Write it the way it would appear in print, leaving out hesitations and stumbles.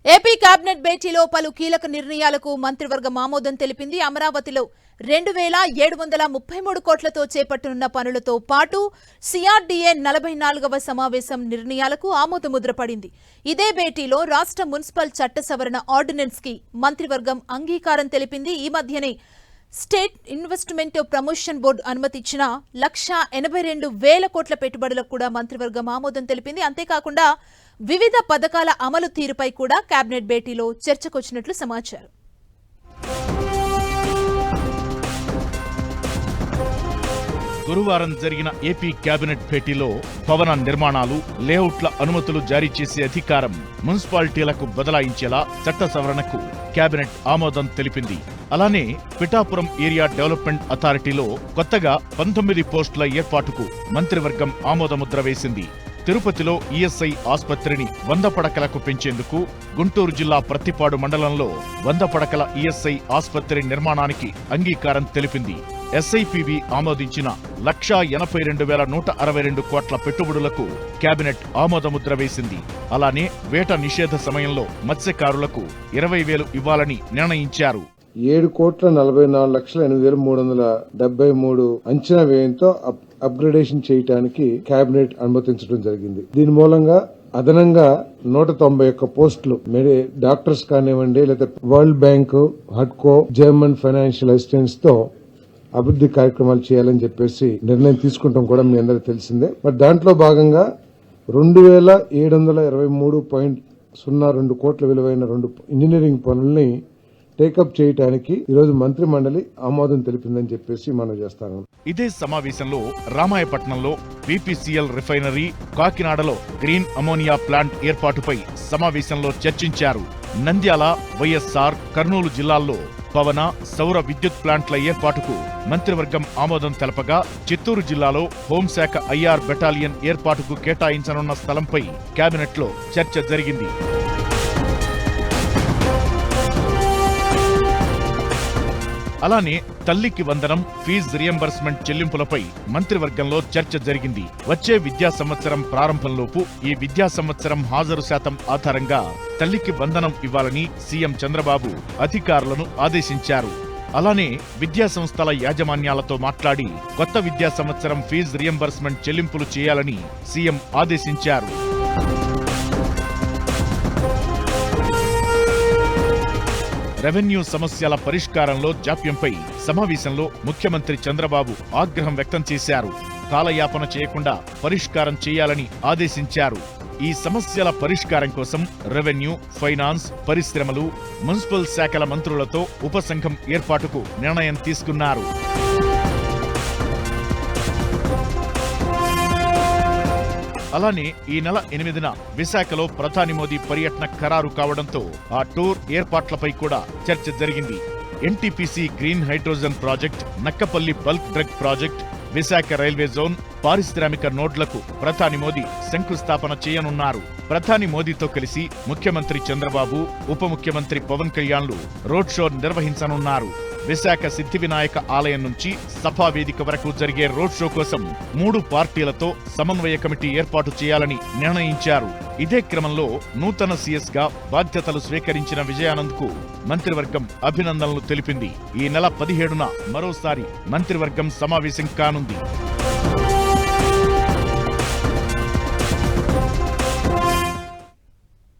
AP cabinet భేటీలో పలు కీలక నిర్ణయాలకు మంత్రివర్గం ఆమోదం తెలిపింది. అమరావతిలో 2733 కోట్లతో చేపట్టనున్న పనులతో పాటు సిఆర్డీఏ 44వ సమావేశం నిర్ణయాలకు ఆమోదముద్ర పడింది. ఇదే భేటీలో రాష్ట్ర మున్సిపల్ చట్ట సవరణ ఆర్డినెన్స్ కి మంత్రివర్గం అంగీకారం తెలిపింది. ఈ మధ్యనే స్టేట్ ఇన్వెస్ట్మెంట్ ప్రమోషన్ బోర్డు అనుమతిచ్చిన 1,82,000 కోట్ల పెట్టుబడులకు కూడా మంత్రివర్గం ఆమోదం తెలిపింది. అంతేకాకుండా వివిధ పథకాల అమలు తీరుపై కూడా కేబినెట్ భేటీలో చర్చకొచ్చినట్లు సమాచారం. గురువారం జరిగిన ఏపీ కేబినెట్ భేటీలో భవన నిర్మాణాలు, లేఅవుట్ల అనుమతులు జారీ చేసే అధికారం మున్సిపాలిటీలకు బదలాయించేలా చట్ట సవరణకు కేబినెట్ ఆమోదం తెలిపింది. అలానే పిఠాపురం ఏరియా డెవలప్మెంట్ అథారిటీలో కొత్తగా 19 పోస్టుల ఏర్పాటుకు మంత్రివర్గం ఆమోదముద్ర వేసింది. తిరుపతిలో ఈఎస్ఐ ఆసుపత్రిని 100 పడకలకు పెంచేందుకు గుంటూరు జిల్లా ప్రత్తిపాడు మండలంలో 100 పడకల ఈఎస్ఐ ఆసుపత్రి నిర్మాణానికి అంగీకారం తెలిపింది. ఎస్ఐపిబి ఆమోదించిన 1,82,162 కోట్ల పెట్టుబడులకు కేబినెట్ ఆమోదముద్ర వేసింది. అలానే వేట నిషేధ సమయంలో మత్స్యకారులకు 20,000 ఇవ్వాలని నిర్ణయించారు. 7,44,8,373 అంచనా వ్యయంతో అప్గ్రేడేషన్ చేయడానికి కేబినెట్ అనుమతించడం జరిగింది. దీని మూలంగా అదనంగా 191 పోస్టులు డాక్టర్స్ కానివ్వండి, లేదా వరల్డ్ బ్యాంక్, హడ్కో, జర్మన్ ఫైనాన్షియల్ అసిస్టెన్స్ తో అభివృద్ధి కార్యక్రమాలు చేయాలని చెప్పేసి నిర్ణయం తీసుకుంటాం కూడా మీ అందరికీ తెలిసిందే. మరి దాంట్లో భాగంగా 2,723.02 కోట్ల విలువైన 2 ఇంజనీరింగ్ పనుల్ని టేకప్ చేయడానికి ఈరోజు మంత్రి మండలి ఆమోదం తెలిపిందని చెప్పేసి మనం చేస్తాను. ఇదే సమావేశంలో రామాయపట్నంలో బీపీసీఎల్ రిఫైనరీ, కాకినాడలో గ్రీన్ అమోనియా ప్లాంట్ ఏర్పాటుపై సమావేశంలో చర్చించారు. నంద్యాల, వైఎస్ఆర్, కర్నూలు జిల్లాల్లో పవన, సౌర విద్యుత్ ప్లాంట్ల ఏర్పాటుకు మంత్రివర్గం ఆమోదం తెలపగా, చిత్తూరు జిల్లాలో హోంశాఖ ఐఆర్ బెటాలియన్ ఏర్పాటుకు కేటాయించనున్న స్థలంపై కేబినెట్లో చర్చ జరిగింది. అలానే తల్లికి వందనం, ఫీజు రియంబర్స్మెంట్ చెల్లింపులపై మంత్రివర్గంలో చర్చ జరిగింది. వచ్చే విద్యా సంవత్సరం ప్రారంభంలోపు ఈ విద్యా సంవత్సరం హాజరు శాతం ఆధారంగా తల్లికి వందనం ఇవ్వాలని సీఎం చంద్రబాబు అధికారులను ఆదేశించారు. అలానే విద్యా సంస్థల యాజమాన్యాలతో మాట్లాడి కొత్త విద్యా సంవత్సరం ఫీజు రియంబర్స్మెంట్ చెల్లింపులు చేయాలని సీఎం ఆదేశించారు. రెవెన్యూ సమస్యల పరిష్కారంలో జాప్యంపై సమావేశంలో ముఖ్యమంత్రి చంద్రబాబు ఆగ్రహం వ్యక్తం చేశారు. కాలయాపన చేయకుండా పరిష్కారం చేయాలని ఆదేశించారు. ఈ సమస్యల పరిష్కారం కోసం రెవెన్యూ, ఫైనాన్స్, పరిశ్రమలు, మున్సిపల్ శాఖల మంత్రులతో ఉపసంఘం ఏర్పాటుకు నిర్ణయం తీసుకున్నారు. అలానే ఈ నెల 8న విశాఖలో ప్రధాని మోదీ పర్యటన ఖరారు కావడంతో ఆ టూర్ ఏర్పాట్లపై కూడా చర్చ జరిగింది. NTPC green hydrogen project, Nakkapalli bulk drug project, Visakha railway zone, పారిశ్రామిక నోడ్లకు ప్రధాని మోదీ శంకుస్థాపన చేయనున్నారు. ప్రధాని మోదీతో కలిసి ముఖ్యమంత్రి చంద్రబాబు, ఉప ముఖ్యమంత్రి పవన్ కళ్యాణ్లు రోడ్ షో నిర్వహించనున్నారు. విశాఖ సిద్ధి వినాయక ఆలయం నుంచి సభా వేదిక వరకు జరిగే రోడ్ షో కోసం 3 పార్టీలతో సమన్వయ కమిటీ ఏర్పాటు చేయాలని నిర్ణయించారు. ఇదే క్రమంలో నూతన సీఎస్ గా బాధ్యతలు స్వీకరించిన విజయానంద్ కు మంత్రివర్గం అభినందనలు తెలిపింది. ఈ నెల 17న మరోసారి మంత్రివర్గం సమావేశం కానుంది.